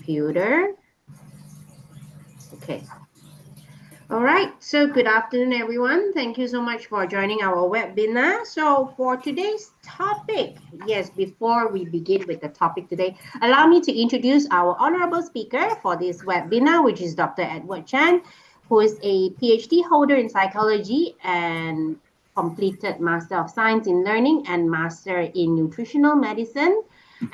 computer. Okay. All right. So good afternoon, everyone. Thank you so much for joining our webinar. So for today's topic, yes, before we begin with the topic today, allow me to introduce our honorable speaker for this webinar, which is Dr. Edward Chan, who is a PhD holder in psychology and completed Master of Science in Learning and Master in Nutritional Medicine.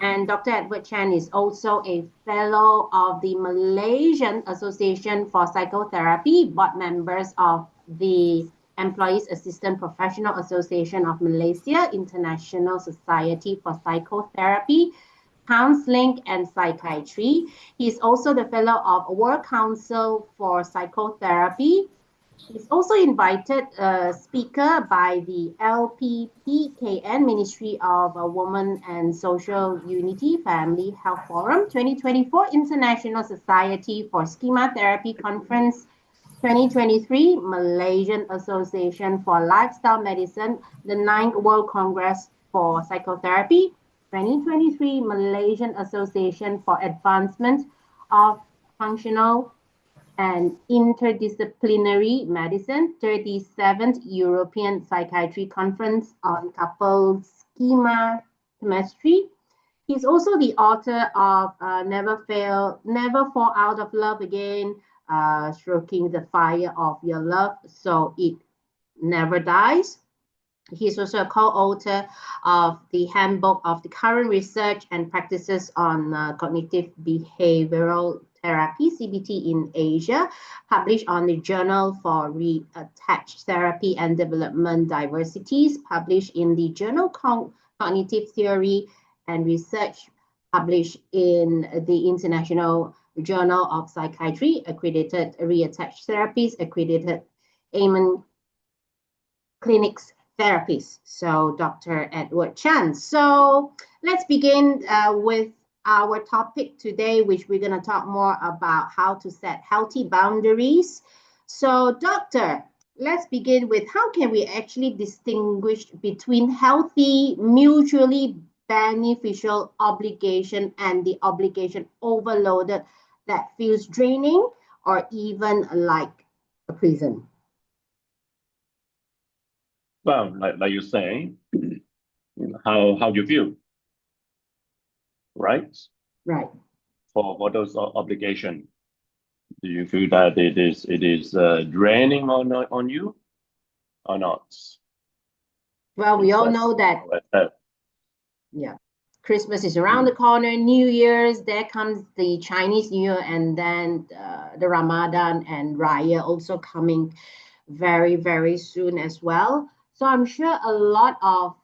And Dr. Edward Chan is also a fellow of the Malaysian Association for Psychotherapy, board members of the Employees Assistant Professional Association of Malaysia, International Society for Psychotherapy, Counseling and Psychiatry. He is also the fellow of World Council for Psychotherapy. He's also invited speaker by the LPPKN, Ministry of Women and Social Unity Family Health Forum, 2024 International Society for Schema Therapy Conference, 2023 Malaysian Association for Lifestyle Medicine, the 9th World Congress for Psychotherapy, 2023 Malaysian Association for Advancement of Functional and Interdisciplinary Medicine, 37th European Psychiatry Conference on Coupled Schema Chemistry. He's also the author of Never Fall Out of Love Again, Stroking the Fire of Your Love So It Never Dies. He's also a co-author of the Handbook of the Current Research and Practices on Cognitive Behavioral Therapy, CBT in Asia, published on the Journal for Reattached Therapy and Development Diversities, published in the Journal Cognitive Theory and Research, published in the International Journal of Psychiatry, accredited Reattached Therapies, accredited Amen Clinics Therapists. So Dr. Edward Chan. So let's begin with our topic today, which we're going to talk more about how to set healthy boundaries. So doctor, let's begin with how can we actually distinguish between healthy, mutually beneficial obligation and the obligation overloaded that feels draining or even like a prison? Well, like you're saying, how do you feel, right? Right. For those obligation, do you feel that it is draining on you or not? Well, we all know that. Yeah, Christmas is around the corner. New Year's, there comes the Chinese New Year, and then the Ramadan and Raya also coming very, very soon as well. So I'm sure a lot of,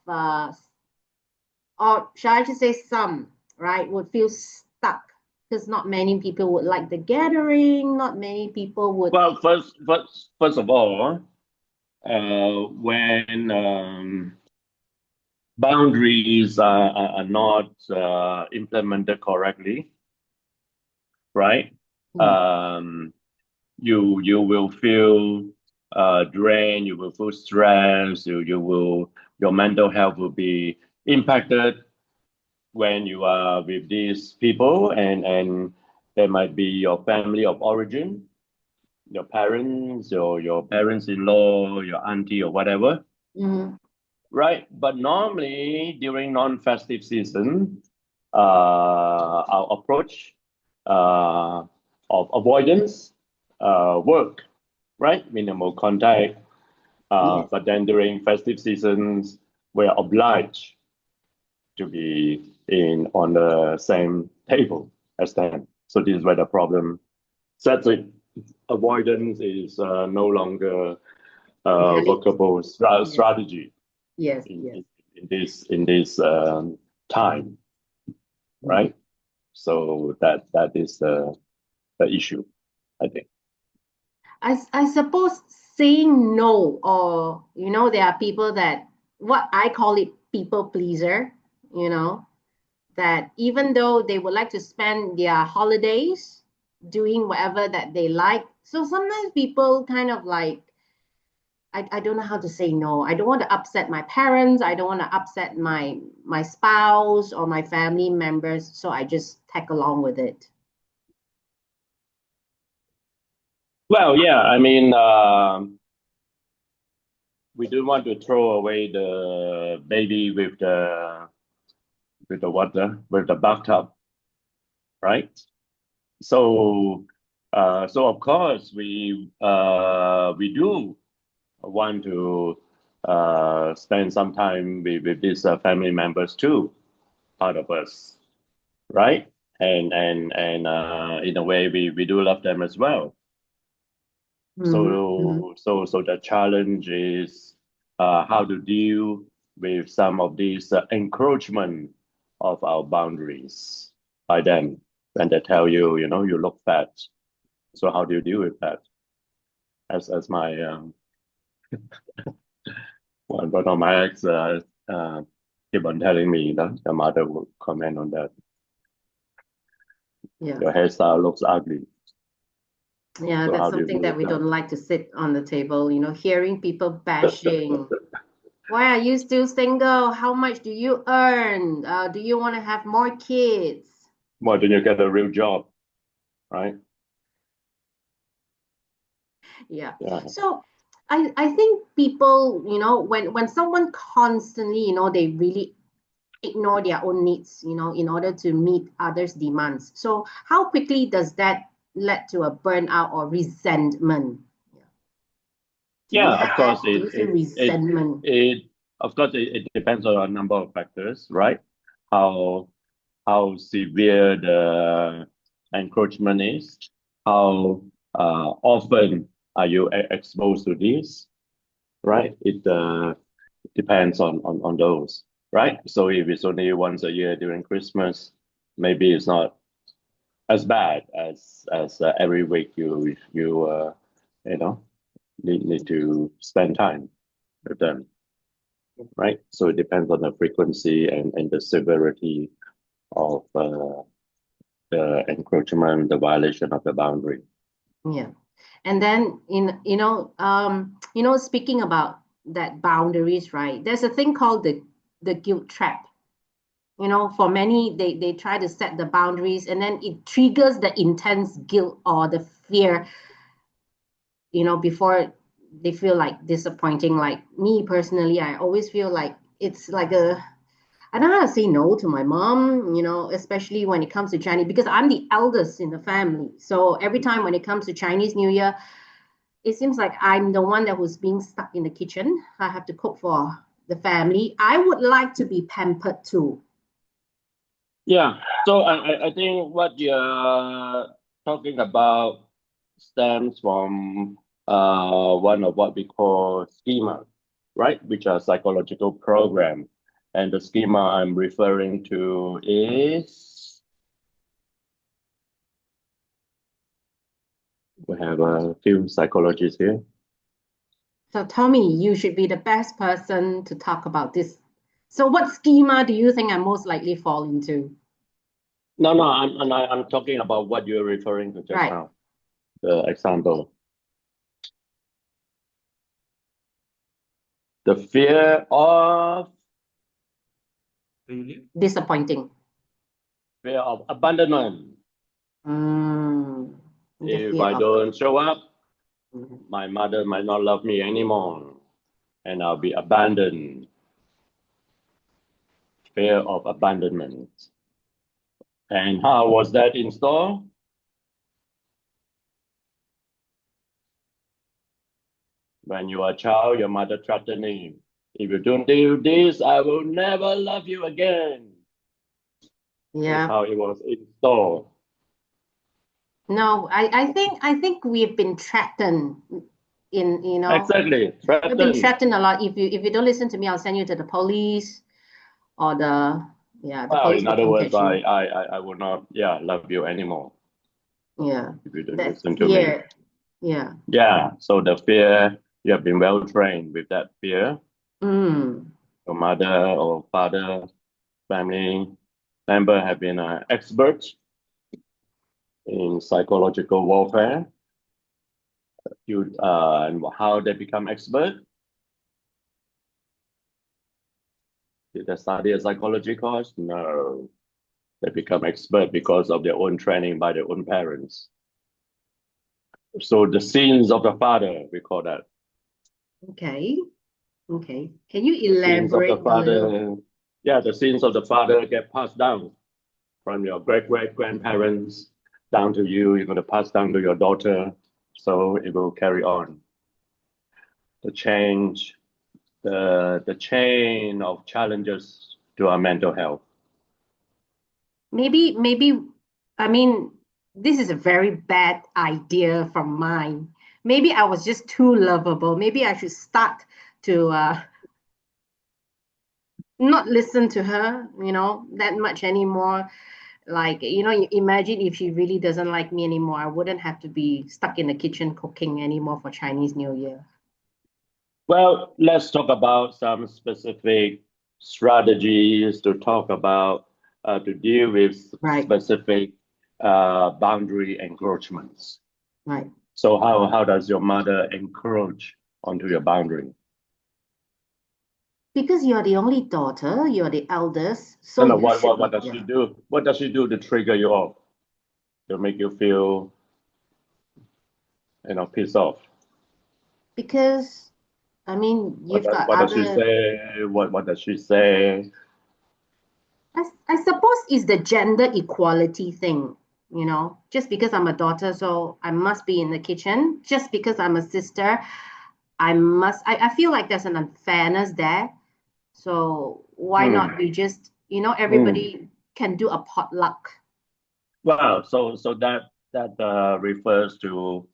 or shall I just say some, right, would feel stuck because not many people would like the gathering. Not many people would. Well, first of all, when boundaries are not implemented correctly, right? You will feel drained, you will feel stressed, your mental health will be impacted when you are with these people, and they might be your family of origin, your parents, or your parents-in-law, your auntie or whatever. Right? But normally during non-festive season, our approach of avoidance work, right? Minimal contact. But then during festive seasons, we're obliged to be on the same table as them. So this is where the problem sets in. Avoidance is no longer a workable strategy. Yes, in this time, right? So that is the issue, I think. I suppose saying no, or there are people that, what I call it, people pleaser, that even though they would like to spend their holidays doing whatever that they like, so sometimes people kind of like, I don't know how to say no. I don't want to upset my parents. I don't want to upset my spouse or my family members. So I just tag along with it. Well, yeah, we don't want to throw away the baby with the water, with the bathtub, right? So, so of course we do want to spend some time with these family members too, part of us, right? And in a way, we do love them as well. Mm-hmm. So the challenge is how to deal with some of these encroachment of our boundaries by them when they tell you, you know, you look fat. So how do you deal with that? As my one of my ex keep on telling me that the mother would comment on that. Yeah. Your hairstyle looks ugly. Yeah, So that's how do you something deal that with we that? don't like to sit on the table, hearing people bashing. Why are you still single? How much do you earn? Do you want to have more kids? Why don't you get a real job, right? Yeah. Yeah. So I think people, when someone constantly, they really ignore their own needs, in order to meet others' demands. So how quickly does that lead to a burnout or resentment? Yeah. Do you Yeah, of have course, that? Do you feel resentment? of course it depends on a number of factors, right? How how severe the encroachment is, how often are you exposed to this, right? It depends on those, right? So if it's only once a year during Christmas, maybe it's not as bad as every week you know need to spend time with them, right? So it depends on the frequency and the severity of the encroachment, the violation of the boundary. Yeah. And then speaking about that boundaries, right? There's a thing called the guilt trap. For many, they try to set the boundaries and then it triggers the intense guilt or the fear, before they feel like disappointing. Like me personally, I always feel like it's like I don't know how to say no to my mom, especially when it comes to Chinese, because I'm the eldest in the family. So every time when it comes to Chinese New Year, it seems like I'm the one that was being stuck in the kitchen. I have to cook for the family. I would like to be pampered too. Yeah. So I think what you're talking about stems from one of what we call schema, right? Which are psychological program. And the schema I'm referring to is we have a few psychologists here. So, Tommy, you should be the best person to talk about this. So, what schema do you think I most likely fall into? No, I'm talking about what you're referring to just Right. now, the example. The Disappointing. fear of abandonment. Mm, the If fear I of. don't show up, Mhm. my mother might not love me anymore, and I'll be abandoned. Fear of abandonment. And how was that installed? When you are a child, your mother threatened you. If you don't do this, I will never love you again. That's Yeah. how it was installed. No, I think we've been threatened in, Exactly, we've been threatened. threatened a lot. If you don't listen to me, I'll send you to the police or the Well, police in will other come words, catch you. I will not, yeah, love you anymore Yeah. if you don't That listen to me. fear. Yeah. Yeah, so the fear, you have been well trained with that fear. Mm. Your mother or father, family member have been experts in psychological warfare. And how they become expert? Did they study a psychology course? No. They become expert because of their own training by their own parents. So the sins of the father, we call that. Okay. Okay. Can you The sins of the elaborate a little? father, yeah, the sins of the father get passed down from your great grandparents down to you. You're going to pass down to your daughter. So it will carry on. The change, the chain of challenges to our mental health. Maybe, I mean, this is a very bad idea from mine. Maybe I was just too lovable. Maybe I should start to not listen to her, that much anymore. Like, imagine if she really doesn't like me anymore. I wouldn't have to be stuck in the kitchen cooking anymore for Chinese New Year. Well, let's talk about some specific strategies to talk about to deal with Right, specific boundary encroachments. right. So how does your mother encroach onto your boundary? Because you're the only daughter, you're the eldest, so And you should what does she yeah. do? What does she do to trigger you off? To make you feel, pissed off? Because I mean, you've got What does she other. say? What does she say? I suppose it's the gender equality thing, just because I'm a daughter, so I must be in the kitchen. Just because I'm a sister, I feel like there's an unfairness there. So why not Hmm. we just, Hmm. everybody can do a potluck. Well, so that refers to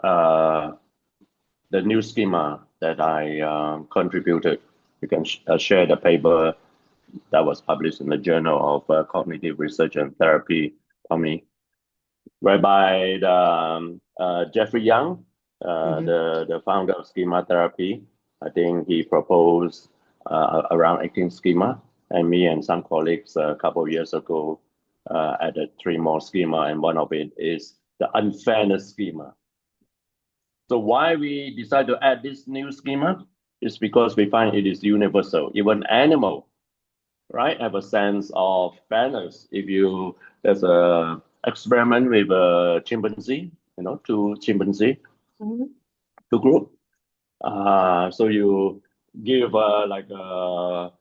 uh, the new schema that I contributed. You can share the paper that was published in the Journal of Cognitive Research and Therapy, Tommy, whereby Jeffrey Young, Hmm. the founder of schema therapy, I think he proposed around 18 schema, and me and some colleagues a couple of years ago added three more schema, and one of it is the unfairness schema. So why we decide to add this new schema is because we find it is universal. Even animal, right, have a sense of fairness. If you there's a experiment with a chimpanzee, two chimpanzee, Hmm. two group. So you give more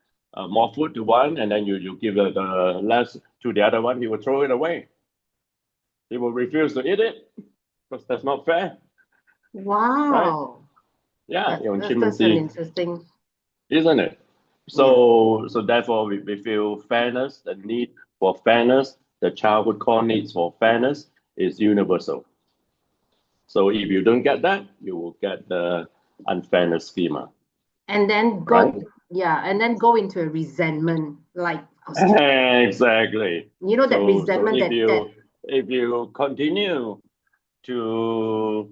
food to one, and then you give the less to the other one. He will throw it away. He will refuse to eat it because that's not fair, right? Wow. Yeah, That's an chimpanzee, interesting. isn't it? Yeah. So therefore we feel fairness, the need for fairness, the childhood core needs for fairness is universal. So if you don't get that, you will get the unfairness schema, And then right? go into a resentment, like Exactly. that So resentment if that you continue to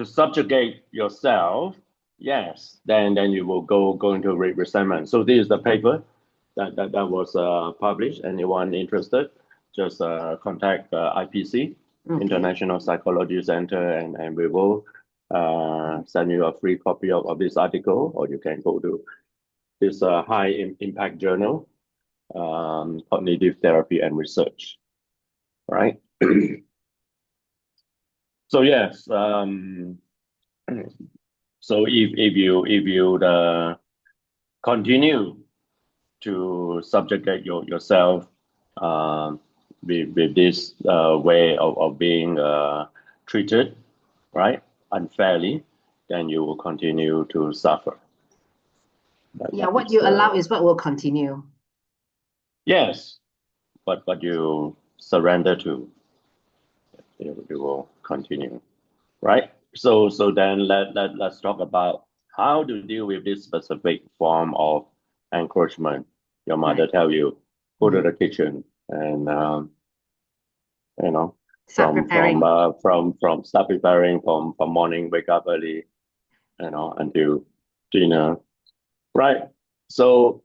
subjugate yourself, yes, then you will go into resentment. So this is the paper that was published. Anyone interested, just contact IPC, okay. International Psychology Center, and we will send you a free copy of this article, or you can go to this high impact journal, Cognitive Therapy and Research, right? So yes, so if you continue to subjugate yourself with this way of being treated, right, unfairly, then you will continue to suffer. Yeah, That what is you the allow is what will continue. yes, but you surrender to, you will continue, right? So then let's talk about how to deal with this specific form of encroachment. Your mother Right. tell you go to Hmm. the kitchen and you know Start preparing. from start preparing from morning, wake up early, until dinner, right? So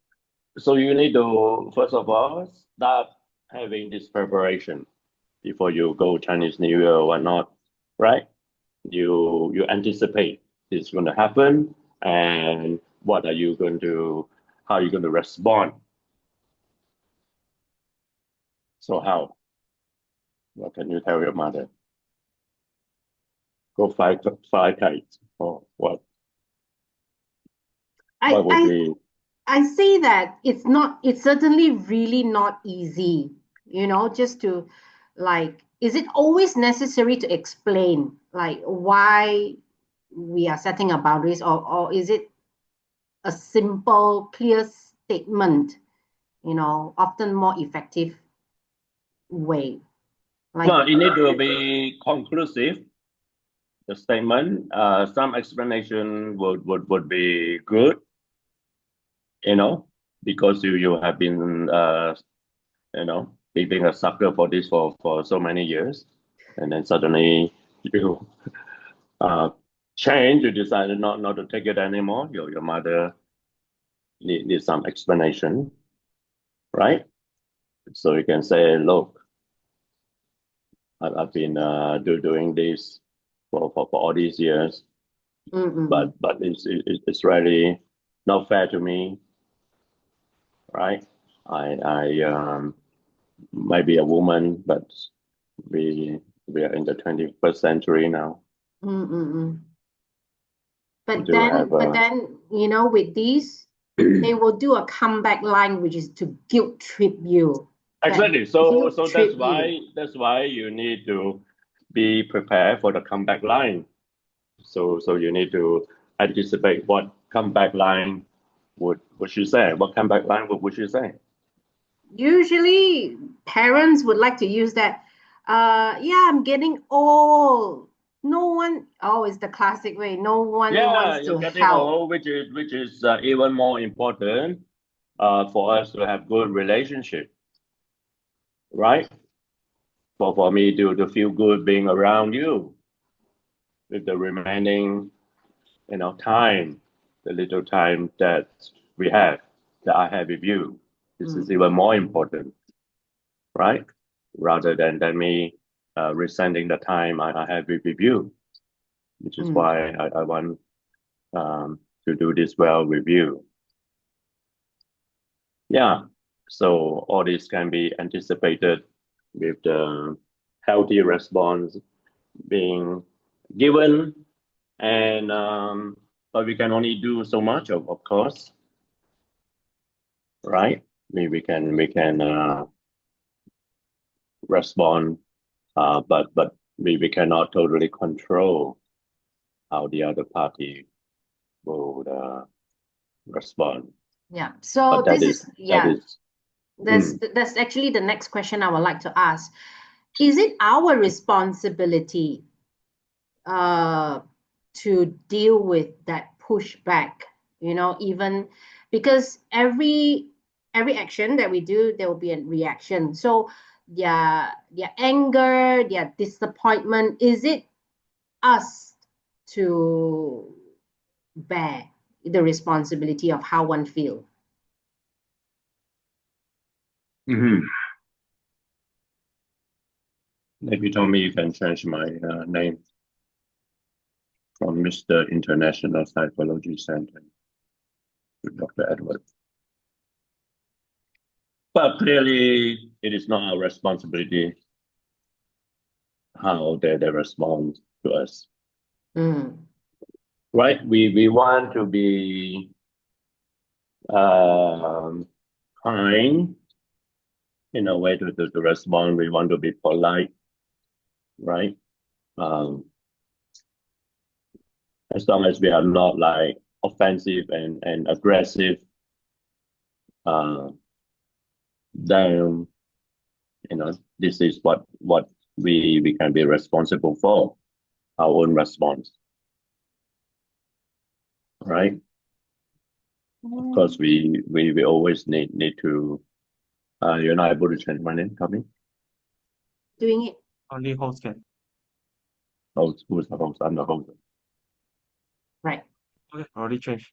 you need to first of all start having this preparation before you go Chinese New Year or whatnot, right? You anticipate it's going to happen, and what are you going to how are you going to respond? So how? What can you tell your mother? Go fly kites or what? I What would I be? I say that it's certainly really not easy, just to like, is it always necessary to explain like why we are setting our boundaries, or is it a simple, clear statement, often more effective way? Like, Well, it need to be conclusive. The statement. Some explanation would be good. You know, because you have been being a sucker for this for so many years, and then suddenly you uh change. You decided not to take it anymore. Your mother need some explanation, right? So you can say, look, I've been doing this for all these years, mm-mm, but it's really not fair to me, right? I maybe a woman, but we we are in the 21st century now. mm-mm. We But do then, have but then, with these, they will do a comeback line, which is to guilt trip you. That exactly. So guilt that's trip you. why you need to be prepared for the comeback line. So you need to anticipate what comeback line would she say? What comeback line would she say? Usually, parents would like to use that. Yeah, I'm getting old. No one, oh, it's the classic way. No one Yeah, wants you're to getting help. old, which is even more important for us to have good relationship, right? For me to feel good being around you with the remaining time, the little time that we have, that I have with you. This is Mm, even more important, right? Rather than me resenting the time I have with you, which is mm, why I want to do this well with you. Yeah. So all this can be anticipated with the healthy response being given, and but we can only do so much, of course, right? We can respond, but we cannot totally control how the other party will respond. yeah. But So that this is is, that yeah, is that's mm, that's actually the next question I would like to ask. Is it our responsibility uh, to deal with that pushback, even because every action that we do, there will be a reaction. So their anger, their disappointment, is it us to bear the responsibility of how one feel? mhm. Maybe told me you can change my name from Mr. International Psychology Center to Dr. Edward. But clearly, it is not our responsibility how they respond to us, Mm, right? We want to be um, kind in a way to respond. We want to be polite, right? Um, as long as we are not like offensive and aggressive, uh, then this is what we can be responsible for our own response, right? Of course, mm, we always need to. You're not able to change my name, Tommy. doing it Only host can. Host, who's the host? I'm the host. right. Okay, already changed.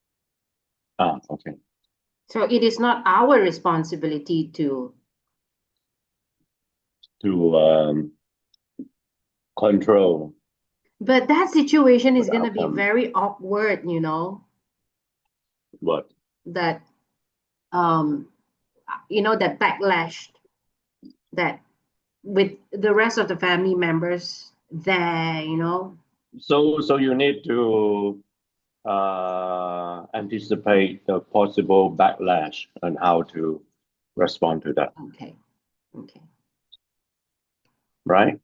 Okay. So it is not our responsibility to. To control But that situation is the going to be outcome. very awkward, What? that um that backlash, that with the rest of the family members there, So you need to anticipate the possible backlash and how to respond to that, Okay. Okay. right?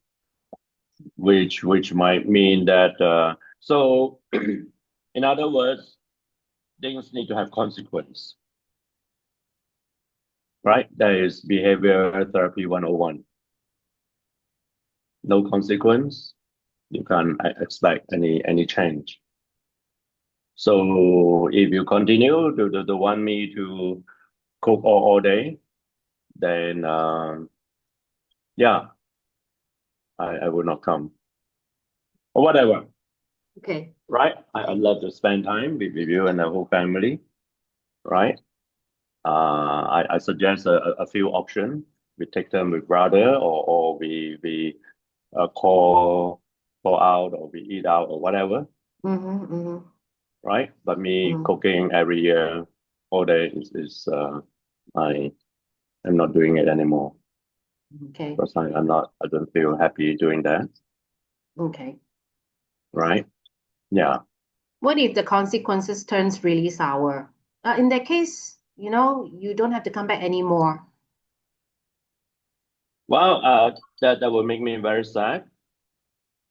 Which might mean that so in other words, things need to have consequence, right? That is behavior therapy 101. No consequence, you can't expect any change. So if you continue to want me to cook all day, then yeah, I would not come. Or whatever, Okay. right? I Okay. love to spend time with you and the whole family, right? I suggest a few options. We take them with brother, or we call out, or we eat out, or whatever, Mm-hmm. Mm-hmm. right? But me Mm-hmm. cooking every year all day is I am not doing it anymore Okay. because I don't feel happy doing that, Okay. right? Yeah. What if the consequences turns really sour? In that case, you don't have to come back anymore. Well, that would make me very sad.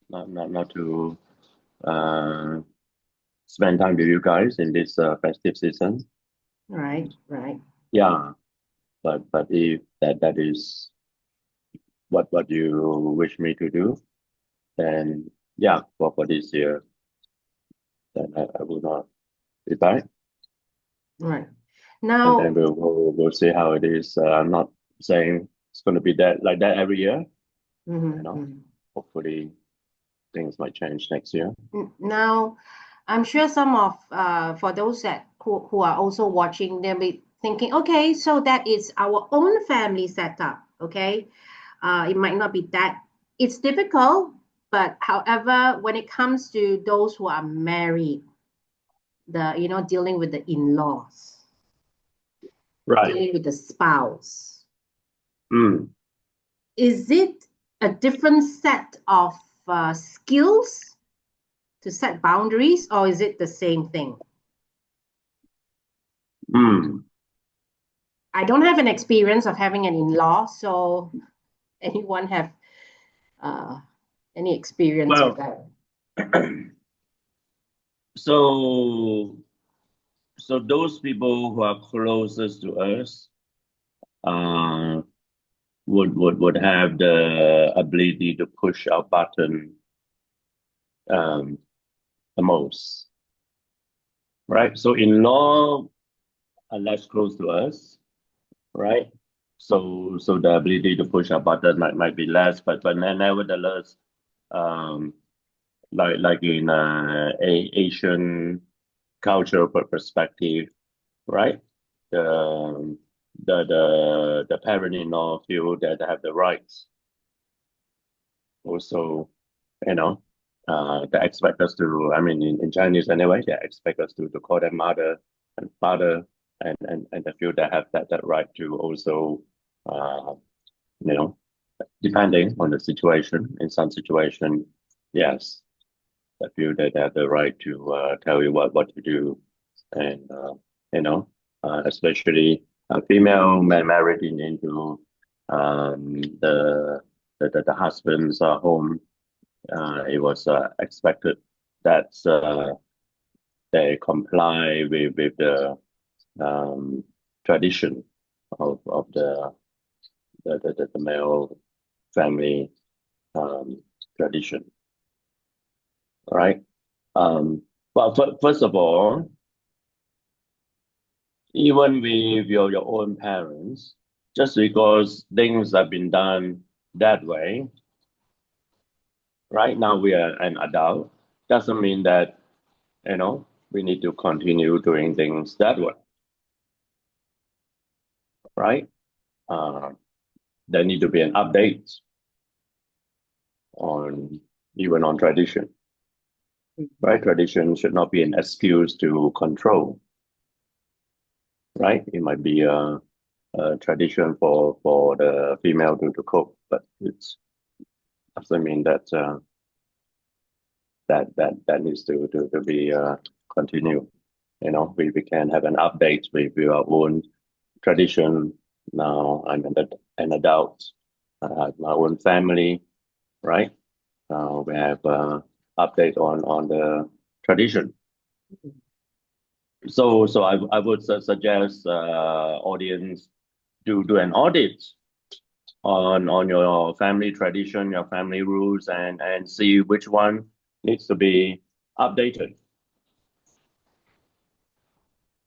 Not to uh spend time with you guys in this festive season. Right. Right. Yeah, but if that is what you wish me to do, then yeah, for this year, then I will not be back, Right. and then Now, we'll see how it is. I'm not saying it's going to be that like that every year. You mhm, know, mhm. hopefully things might change next year. Now, I'm sure some of for those that who are also watching, they'll be thinking, okay, so that is our own family setup. Okay, it might not be that it's difficult, but however, when it comes to those who are married, dealing with the in-laws, Right. dealing with the spouse, Mm. is it a different set of skills to set boundaries, or is it the same thing? Mm. I don't have an experience of having an in-law, so anyone have uh, any experience with Well, that? so so those people who are closest to us uh, would have the ability to push our button um, the most, right? So in-law are less close to us, right? So the ability to push our button might be less, but nevertheless, um, like in Asian cultural perspective, right? The the parent-in-law feel that they have the rights. Also, you know, they expect us to. I mean, in Chinese anyway, they expect us to call them mother and father, and they feel they have that right to also, uh, you know, depending on the situation. In some situation, yes, I feel that they have the right to tell you what to do, and you know, especially a female married into the husband's home. It was expected that they comply with the um, tradition of the male family um, tradition, right? Well, first of all, even with your own parents, just because things have been done that way, right now we are an adult, doesn't mean that, we need to continue doing things that way, right? Uh, there need to be an update on even on tradition, right? Tradition should not be an excuse to control, right? It might be a tradition for the female to cook, but it's doesn't mean that that needs to be continued. We can have an update with our own tradition now. I'm an adult. I have my own family, right? We have update on the tradition. So I would suggest audience do an audit on your family tradition, your family rules, and see which one needs to be updated,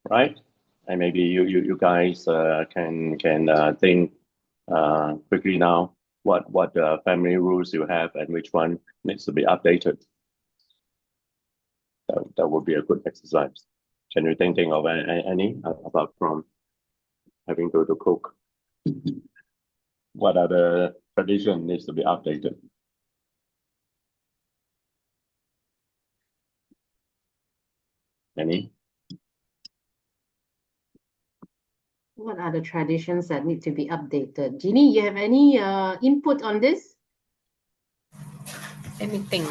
right? And maybe you guys can think quickly now what family rules you have and which one needs to be updated. That would be a good exercise. Can you think of any apart from having to cook? What other tradition needs to be updated? Any? What are the traditions that need to be updated? Jeannie, you have any input on this? Let me think.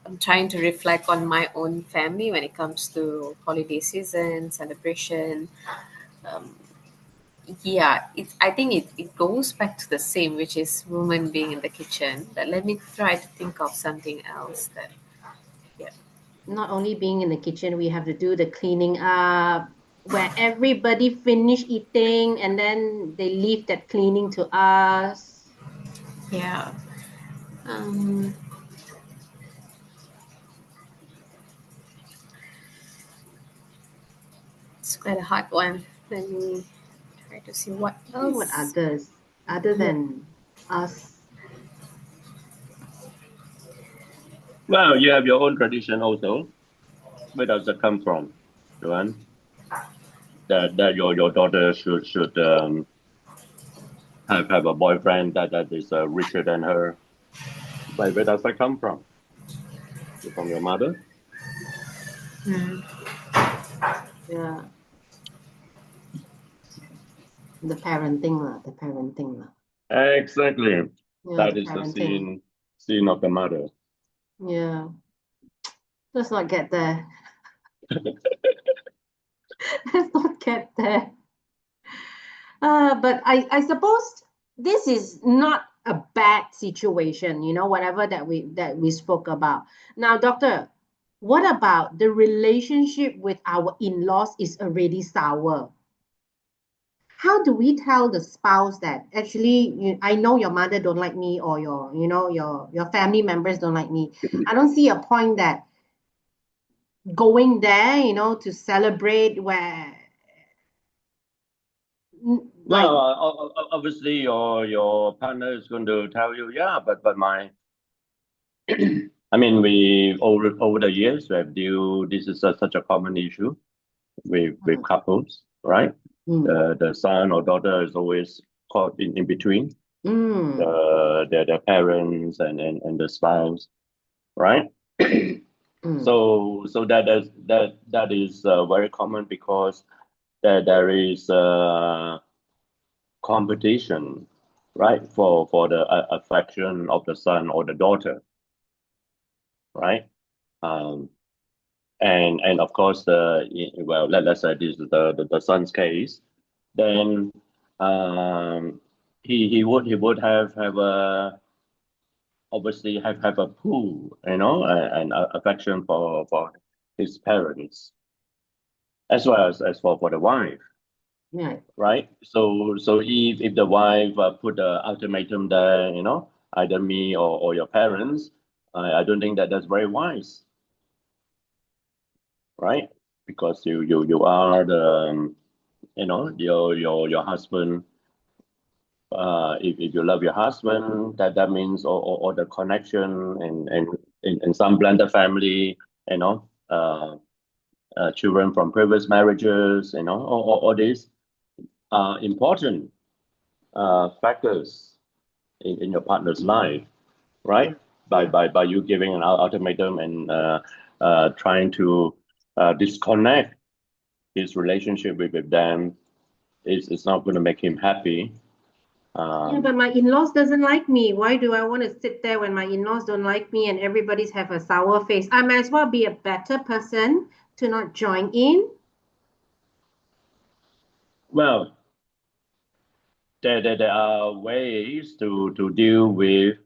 I'm trying to reflect on my own family when it comes to holiday season, celebration. Um, yeah, I think it goes back to the same, which is women being in the kitchen. But let me try to think of something else that, yeah. Not only being in the kitchen, we have to do the cleaning up, where everybody finish eating and then they leave that cleaning to us. Yeah. It's quite a hard one. Let me try to see what Oh, what is. others other than us? Well, you have your own tradition also. Where does that come from, Joanne? That your daughter should have a boyfriend that is richer than her. Where does that come from? From your mother? Hmm. Yeah, the parenting lah, the parenting lah. Exactly. Yeah, That the is the parenting. scene of the mother. Yeah, let's not get there. Let's not get there. But I suppose this is not a bad situation, whatever that we spoke about. Now, doctor, what about the relationship with our in-laws is already sour? How do we tell the spouse that actually I know your mother don't like me, or your family members don't like me? I don't see a point that going there, to celebrate where like Well, obviously your partner is going to tell you, yeah, but my, I mean, we over the years we have this is such a common issue with couples, right? mm, The son or daughter is always caught in between mm, their parents and the spouse, right? mm, So that is very common because there is competition, right, for the affection of the son or the daughter, right? Um, and of course well, let's say this is the son's case, then um, he would have a obviously have a pull, and affection for his parents as well as for the wife, yeah. right? So if the wife put the ultimatum there, either me or your parents, I don't think that's very wise, right? Because you are the your husband. If you love your husband, that means or the connection and in some blended family, children from previous marriages, all these are important factors in your partner's life, right? By you giving an ultimatum and trying to disconnect his relationship with them, it's not going to make him happy. Yeah, but my in-laws doesn't like me. Why do I want to sit there when my in-laws don't like me and everybody's have a sour face? I might as well be a better person to not join in. Well, there are ways to deal with,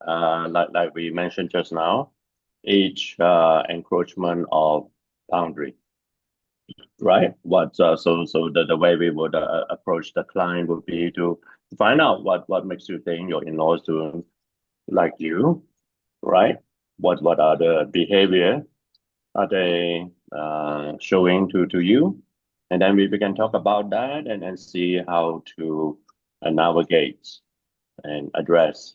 like we mentioned just now, each encroachment of boundary, right? The way we would approach the client would be to find out what makes you think your in-laws doing like you, right? What are the behavior are they showing to you? And then we can talk about that and see how to navigate and address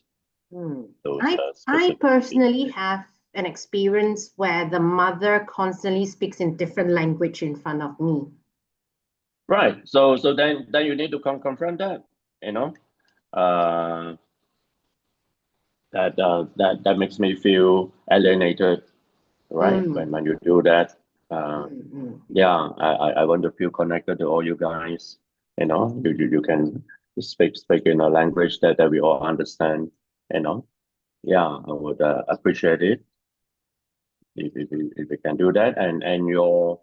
those I specific personally issues. have an experience where the mother constantly speaks in different language in front of me. Right. So then you need to confront that, you know. Uh, that makes me feel alienated, right? Mm, When you do that. Uh, mm. yeah, I want to feel connected to all you guys. You know, you can speak in a language that we all understand. You know, yeah, I would appreciate it if you can do that, and your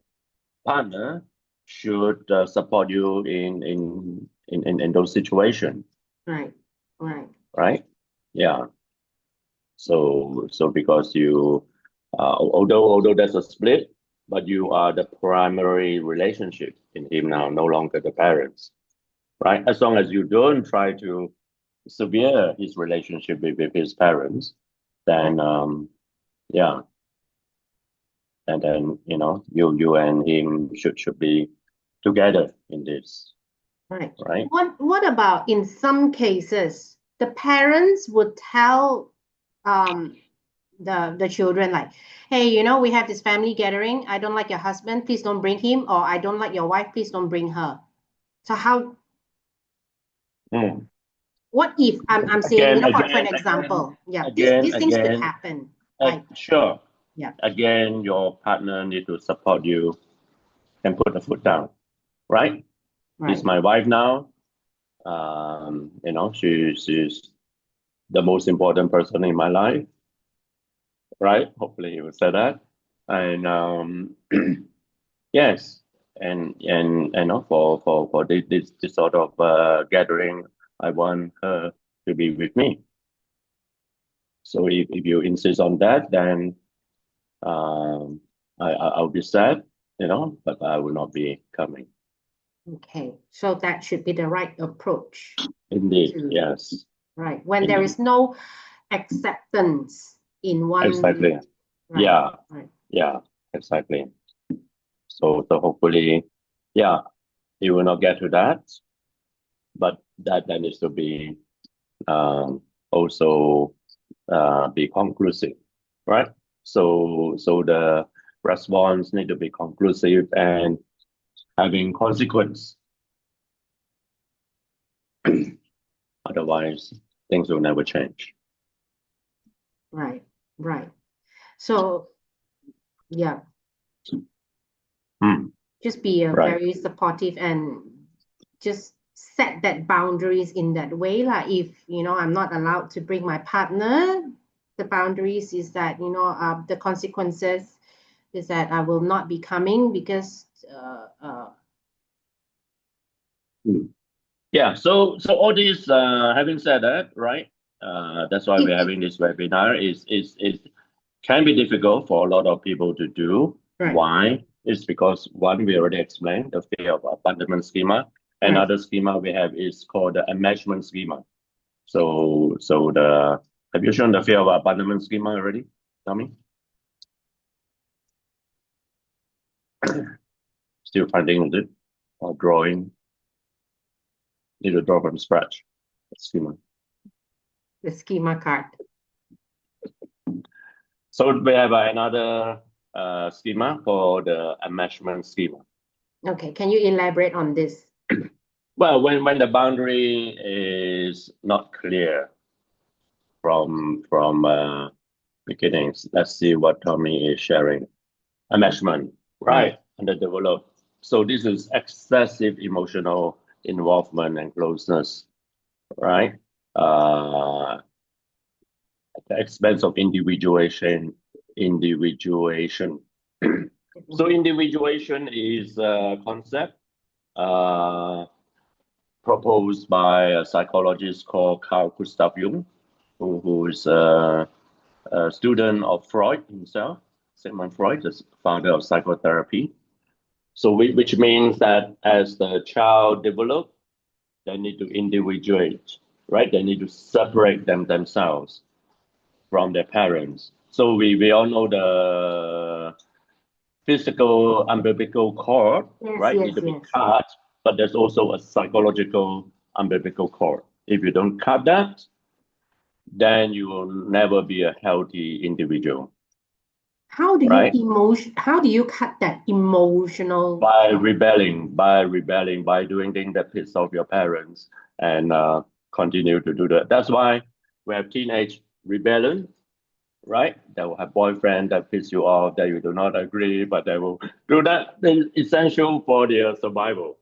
partner should support you in those situations, Right, right, right? Yeah. So because you, although there's a split, but you are the primary relationship in him now, no longer the parents, right? As long as you don't try to sever his relationship with his parents, right, then yeah, and then you and him should be together in this, right. right? What about in some cases, the parents would tell um the children like, hey, we have this family gathering. I don't like your husband, please don't bring him, or I don't like your wife, please don't bring her. So how Mm. what if I'm saying, Again, for an again, again, example, yeah, again, these things could again. happen. Like, Sure. yeah, Again, your partner need to support you and put the foot down, right? She's right, my wife now. She's the most important person in my life, right? Hopefully you will say that. And yes, and for this sort of gathering, I want her to be with me. So if you insist on that, then um, I'll be sad, but I will not be coming. okay, so that should be the right approach Indeed, to, yes, right, when there indeed, is no acceptance in one, exactly. right, Yeah, right, yeah, exactly. So hopefully, yeah, it will not get to that, but that needs to be also be conclusive, right? So the response need to be conclusive and having consequence. Otherwise, things will never change. right, right. So yeah, Hmm, just be a right. very supportive and just set that boundaries in that way. Like if, I'm not allowed to bring my partner, the boundaries is that, the consequences is that I will not be coming because, Hmm. Yeah. So all these, having said that, right? That's why we're it having this webinar. Is can be difficult for a lot of people to do. right, Why? It's because one, we already explained the fear of abandonment schema. right. Another schema we have is called the enmeshment schema. So the have you shown the fear of abandonment schema already? Tell me. Still finding with it or drawing? Need to draw from scratch. Schema. The schema card. So we have another schema called the enmeshment schema. Okay, can you elaborate on this? Well, when the boundary is not clear from beginnings, let's see what Tommy is sharing. Enmeshment. right? Underdeveloped. So this is excessive emotional involvement and closeness, right? At the expense of individuation. So individuation is a concept uh, proposed by a psychologist called Carl Gustav Jung, who is a student of Freud himself, Sigmund Freud, the founder of psychotherapy. So which means that as the child develops, they need to individuate, right? They need to separate themselves from their parents. So we all know the physical umbilical cord, Yes, right, yes, need to be yes. cut, but there's also a psychological umbilical cord. If you don't cut that, then you will never be a healthy individual, right? How do you cut that emotional By doing things that piss off your parents and continue to do that. That's why we have teenage rebellion, right? They will have boyfriend that piss you off that you do not agree, but they will do that. It's essential for their survival.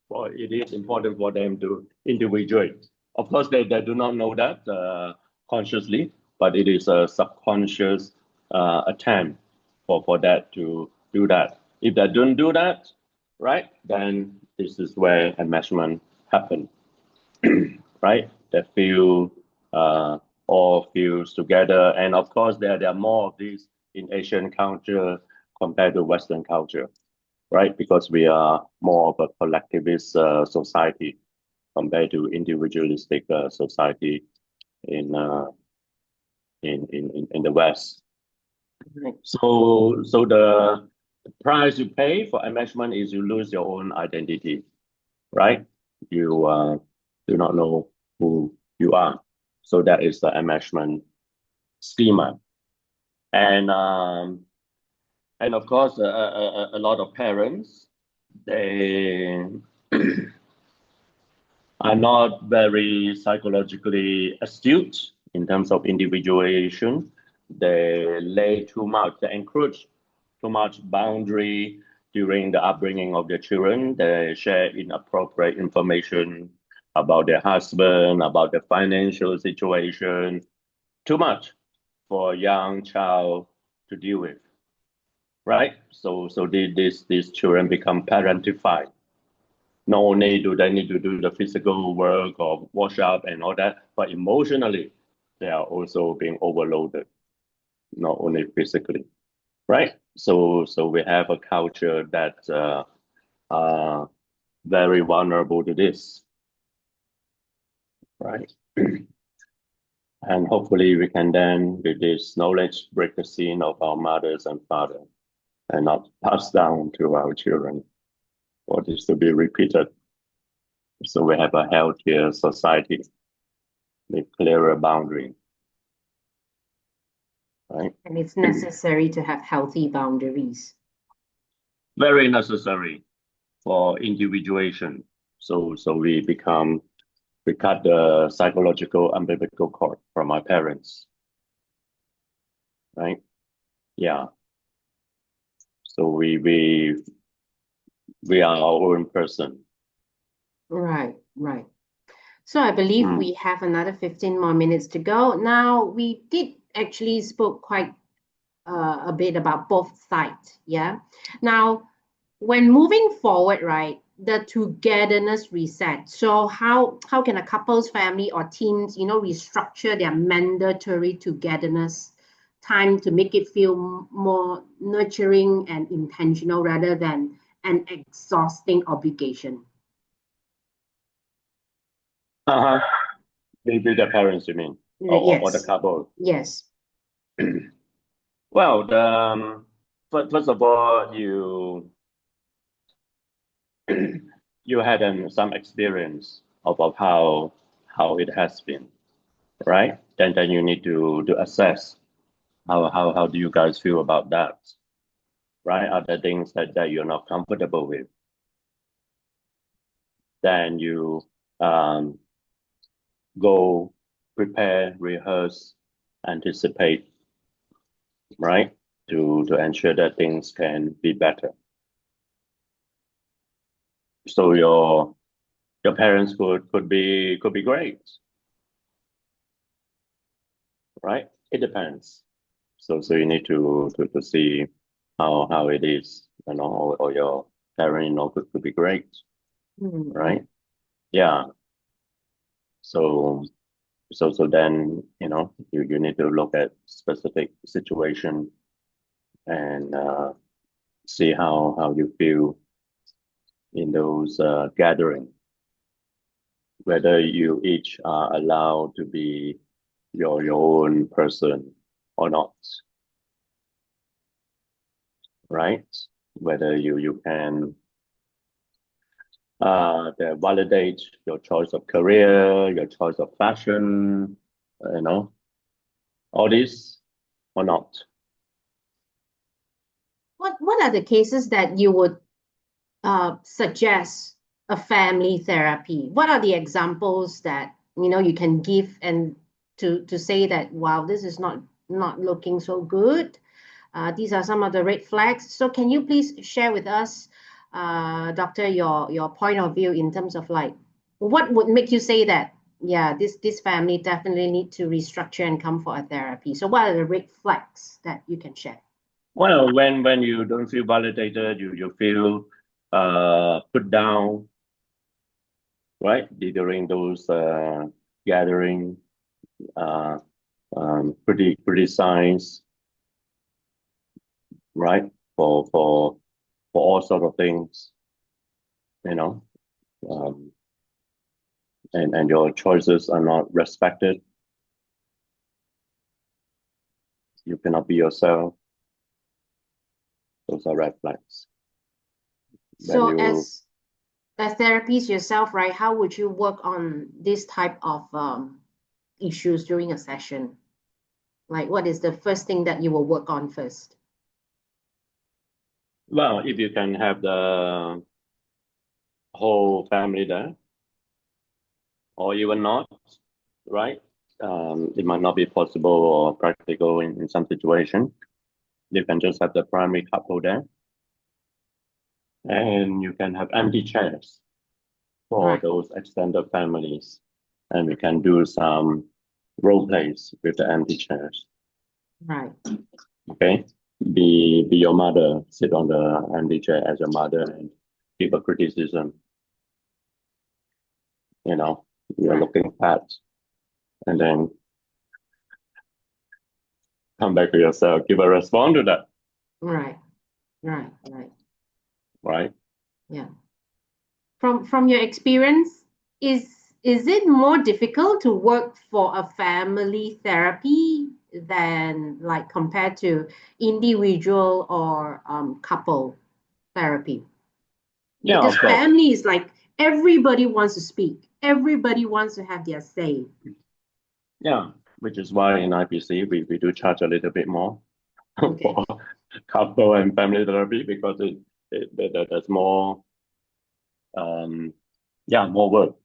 For it is important for them to individuate. Of course, they do not know that consciously, but it is a subconscious attempt for that to do that. If they don't do that, right, then this is where enmeshment happen, right? They feel uh, all feels together, and of course, there are more of these in Asian culture compared to Western culture, right? Because we are more of a collectivist society compared to individualistic society in, uh, in the West. Right. So the price you pay for enmeshment is you lose your own identity, right? You do not know who you are. So that is the enmeshment schema. And and of course, a lot of parents they are not very psychologically astute in terms of individuation. They lay too much, they encourage too much boundary during the upbringing of their children. They share inappropriate information about their husband, about their financial situation, too much for a young child to deal with, right? So these children become parentified. Not only do they need to do the physical work or wash up and all that, but emotionally, they are also being overloaded, not only physically, right? So we have a culture that are very vulnerable to this, right? And hopefully we can then, with this knowledge, break the scene of our mothers and fathers and not pass down to our children for this to be repeated. So we have a healthier society with clearer boundary, right? And it's necessary to have healthy boundaries. Very necessary for individuation. So we cut the psychological umbilical cord from our parents, right? Yeah. So we are our own person. Right, right. So I believe we have another 15 more minutes to go. Now, we did actually spoke quite a bit about both sides. Yeah. Now, when moving forward, right, the togetherness reset. So how can a couple's family or teams, restructure their mandatory togetherness time to make it feel more nurturing and intentional rather than an exhausting obligation? Uh-huh. Maybe the parents, you mean, or the Yes, couple. yes. Well, first of all, you had some experience of how it has been, right? Then you need to assess how do you guys feel about that, right? Are there things that you're not comfortable with? Then you um, go prepare, rehearse, anticipate, right? to ensure that things can be better. So your parents could be great, right? It depends. So you need to see how it is, or your parent could be great, right? Yeah. So then you need to look at specific situation and see how you feel in those gathering, whether you each are allowed to be your own person or not, right? Whether you can validate your choice of career, your choice of fashion, all this or not. What are the cases that you would suggest a family therapy? What are the examples that you can give and to say that wow, this is not looking so good. These are some of the red flags. So can you please share with us, Doctor, your point of view in terms of like what would make you say that yeah, this family definitely need to restructure and come for a therapy. So what are the red flags that you can share? Well, when you don't feel validated, you feel put down, right? During those gathering, uh, criticized, right? For all sort of things, you know, um, and your choices are not respected. You cannot be yourself. Those are red flags. So as therapists yourself, right, how would you work on this type of issues during a session? Like, what is the first thing that you will work on first? Well, if you can have the whole family there, or even not, right? It might not be possible or practical in some situation. You can just have the primary couple there, and you can have empty chairs for Right. those extended families, and we can do some role plays with the empty chairs. Right. Okay, be your mother, sit on the empty chair as your mother, and give a criticism. You're Right. looking fat, and then come back to yourself, give a response to that, Right. Right. Right. right? Yeah. From your experience, is it more difficult to work for a family therapy than like compared to individual or couple therapy? Yeah, Because of course. family is like everybody wants to speak, everybody wants to have their say. Yeah, which is why in IPC we do charge a little bit more Okay. for couple and family therapy because there's more more work,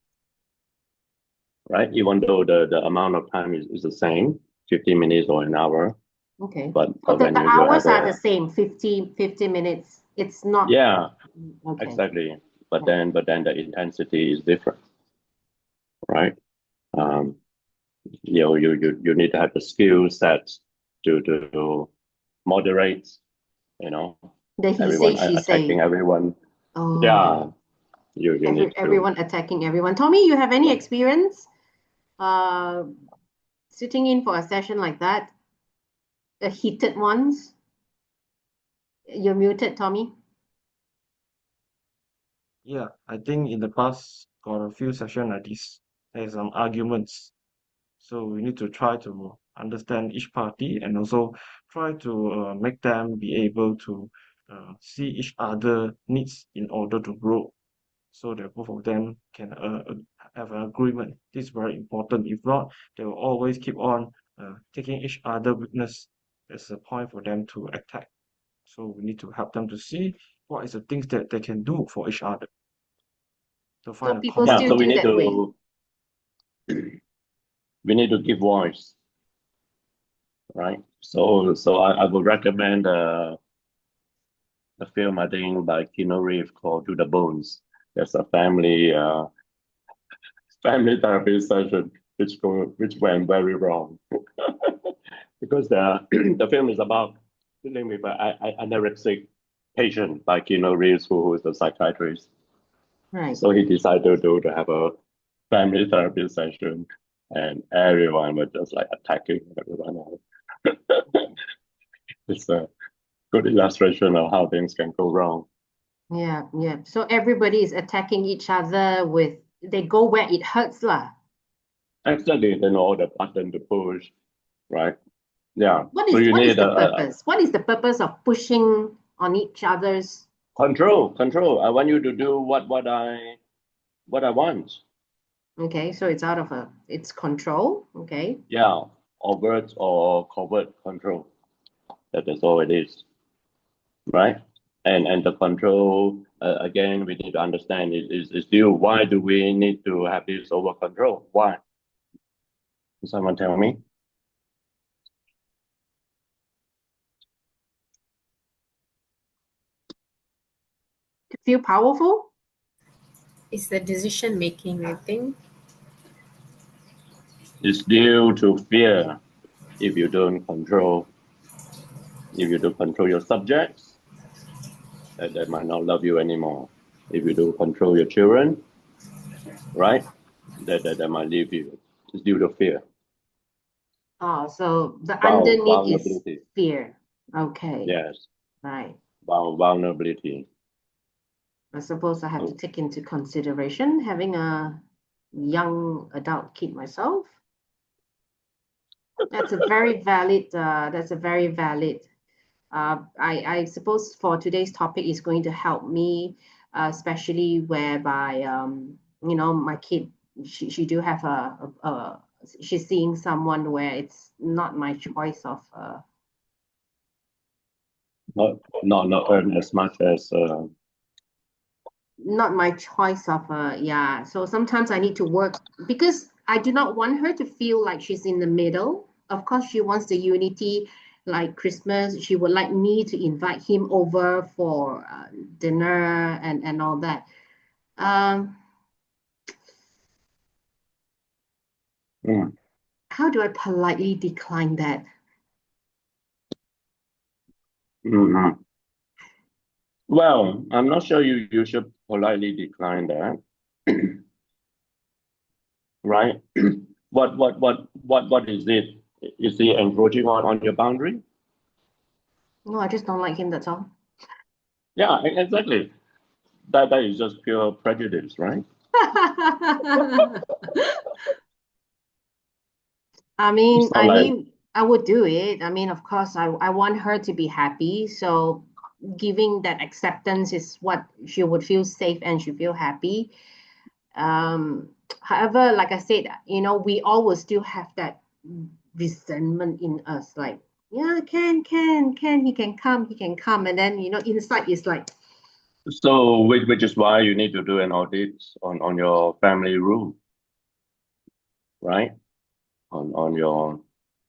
right? Even though the amount of time is the same, 15 minutes or an hour, Okay. but Oh, the when you have hours are the same, 50 minutes. It's not. yeah, Okay. exactly. But Right. then the intensity is different, right? Um, you need to have the skill set to moderate, you know, The he say, everyone she attacking say. everyone. Yeah, Oh, you need to. everyone attacking everyone. Tommy, you have any experience uh sitting in for a session like that? The heated ones? You're muted, Tommy. Yeah, I think in the past got a few sessions like this. There's some arguments. So we need to try to understand each party and also try to make them be able to see each other needs in order to grow, so that both of them can have an agreement. This is very important. If not, they will always keep on taking each other weakness as a point for them to attack. So we need to help them to see what is the things that they can do for each other to So find a people common Yeah, still so ground. do that way. we need to give voice, right? So I would recommend a film, I think, by Keanu Reeves called To the Bones. There's a family therapy session which went very wrong because the the film is about dealing with an anorexic patient by Keanu Reeves, who is a psychiatrist. Right. So he decided to have a family therapy session, and everyone was just like attacking everyone else. It's a good illustration of how things can go wrong. Yeah, yeah. So everybody is attacking each other with they go where it hurts lah. Actually, they know the button to push, right? Yeah. What So is you what is need the a purpose? What is the purpose of pushing on each other's? control. I want you to do what I want. Okay, so it's out of it's control. Okay. Yeah, overt or covert control. That's all it is, right? And the control again, we need to understand is still why do we need to have this over control? Why? Can someone tell me? To feel powerful? It's the decision making, I think. It's due to fear. If you don't control your subjects, they might not love you anymore. If you don't control your children, right, they might leave you. It's due to fear. Oh, so the underneath is Vulnerability. fear. Okay. Yes, Right. vulnerability. I suppose I have to take into consideration having a young adult kid myself. That's a very valid. I suppose for today's topic is going to help me, especially whereby my kid she do have she's seeing someone where it's not my choice of Not earn as much as not my choice of yeah. So sometimes I need to work because I do not want her to feel like she's in the middle. Of course, she wants the unity, like Christmas. She would like me to invite him over for dinner and all that. Um, mm, how do I politely decline that? mhm. Well, I'm not sure you should politely decline that, right? What is it? Is he encroaching on your boundary? No, I just don't like him. That's all. Yeah, exactly. That is just pure prejudice, right? It's not I like mean, I would do it. I mean, of course, I want her to be happy. So giving that acceptance is what she would feel safe and she feel happy. However, like I said, we always still have that resentment in us. Like, yeah, he can come, and then inside is like, so, which is why you need to do an audit on your family rule, right? On your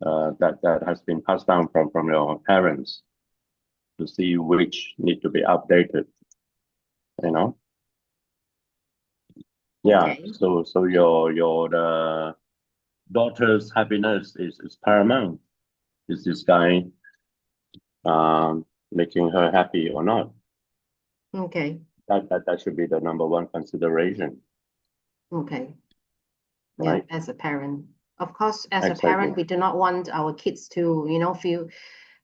that has been passed down from your parents to see which need to be updated, you know? Yeah. okay, So your the daughter's happiness is paramount. Is this guy making her happy or not? okay, That should be the number one consideration, okay. Yeah, right? as a parent. Of course, as a Exactly. parent, we do not want our kids to, feel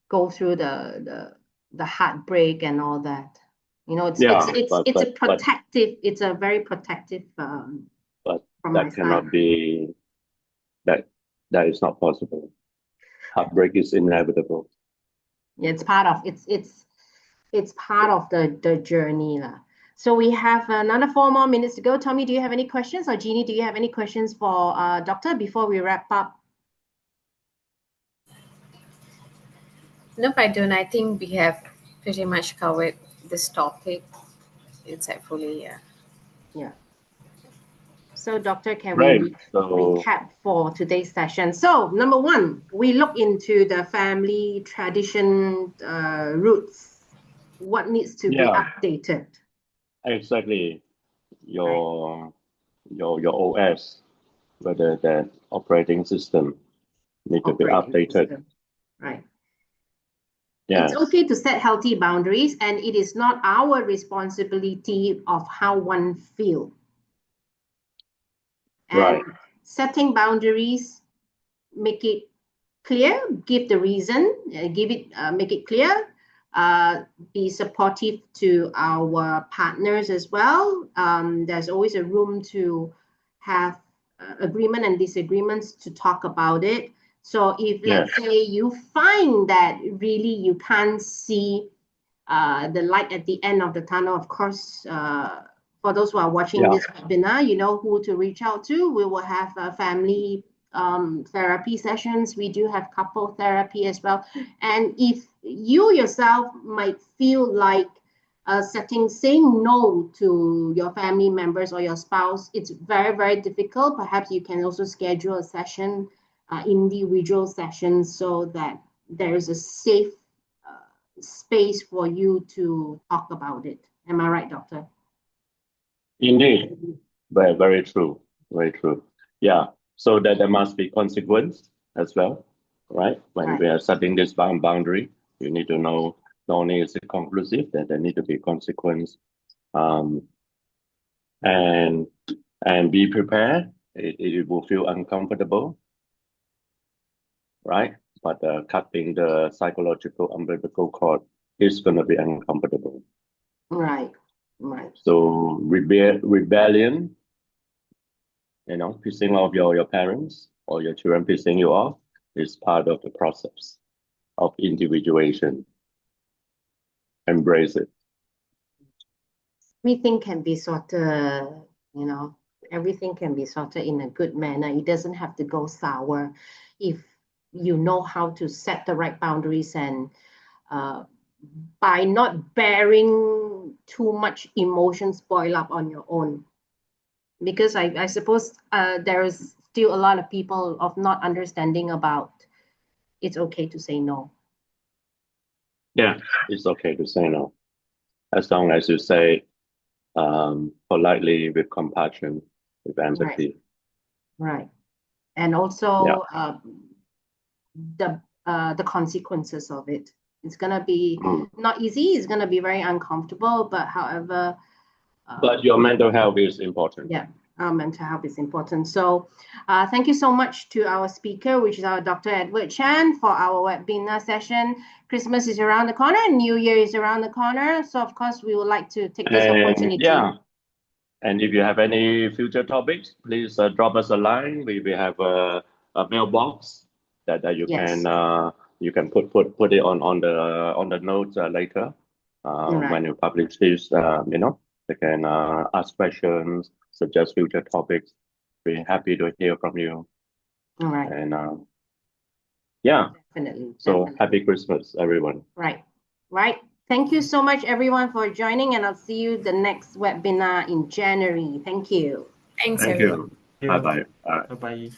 go through the heartbreak and all that. Yeah, It's a protective, it's a very protective but from my that side. cannot be that that is not possible. Heartbreak is inevitable. Yeah, it's part of it's part of the journey lah. So we have another 4 more minutes to go. Tommy, do you have any questions? Or Jeannie, do you have any questions for doctor before we wrap up? Nope, I don't. I think we have pretty much covered this topic insightfully. Yeah. Yeah. So, Doctor, can Right. we So recap for today's session? So, number one, we look into the family tradition roots. What needs to be updated? exactly your OS, whether that operating system need to be updated. System. Right. Yes. It's okay to set healthy boundaries, and it is not our responsibility of how one feels. And setting boundaries, make it clear, give the reason, make it clear, be supportive to our partners as well. There's always a room to have agreement and disagreements to talk about it. So if let's say you find that really you can't see the light at the end of the tunnel, of course, for those who are watching this webinar, you know who to reach out to. We will have family therapy sessions. We do have couple therapy as well. And if you yourself might feel like saying no to your family members or your spouse, it's very, very difficult. Perhaps you can also schedule a session, individual sessions, so that there is a safe space for you to talk about it. Am I right, Doctor? Indeed. Very, very true. Very true. Yeah. So that there must be consequence as well, right? When we are setting this boundary, you need to know not only is it conclusive, that there need to be consequence, and be prepared. It will feel uncomfortable, right? But cutting the psychological umbilical cord is going to be uncomfortable. Right. Right. So rebellion, pissing off your parents or your children pissing you off is part of the process of individuation. Embrace it. Everything can be sorted, everything can be sorted in a good manner. It doesn't have to go sour if you know how to set the right boundaries and by not bearing too much emotion spoil up on your own. Because I suppose there is still a lot of people of not understanding about it's okay to say no. Yeah, it's okay to say no. As long as you say politely, with compassion, with empathy. Right. And also the consequences of it. It's gonna be not easy. It's gonna be very uncomfortable. But however, but your mental health is important. Yeah, our mental health is important. So, thank you so much to our speaker, which is our Dr. Edward Chan, for our webinar session. Christmas is around the corner, New Year is around the corner. So, of course, we would like to take this opportunity. Yeah. And if you have any future topics, please drop us a line. We have a mailbox that you can put it on the notes later. When you publish this, they can ask questions, suggest future topics. We're happy to hear from you. All right. And definitely. So happy Christmas, everyone. Right. Thank you so much, everyone, for joining, and I'll see you the next webinar in January. Thank you. Thanks, Thank everyone. you. Bye-bye. Bye-bye.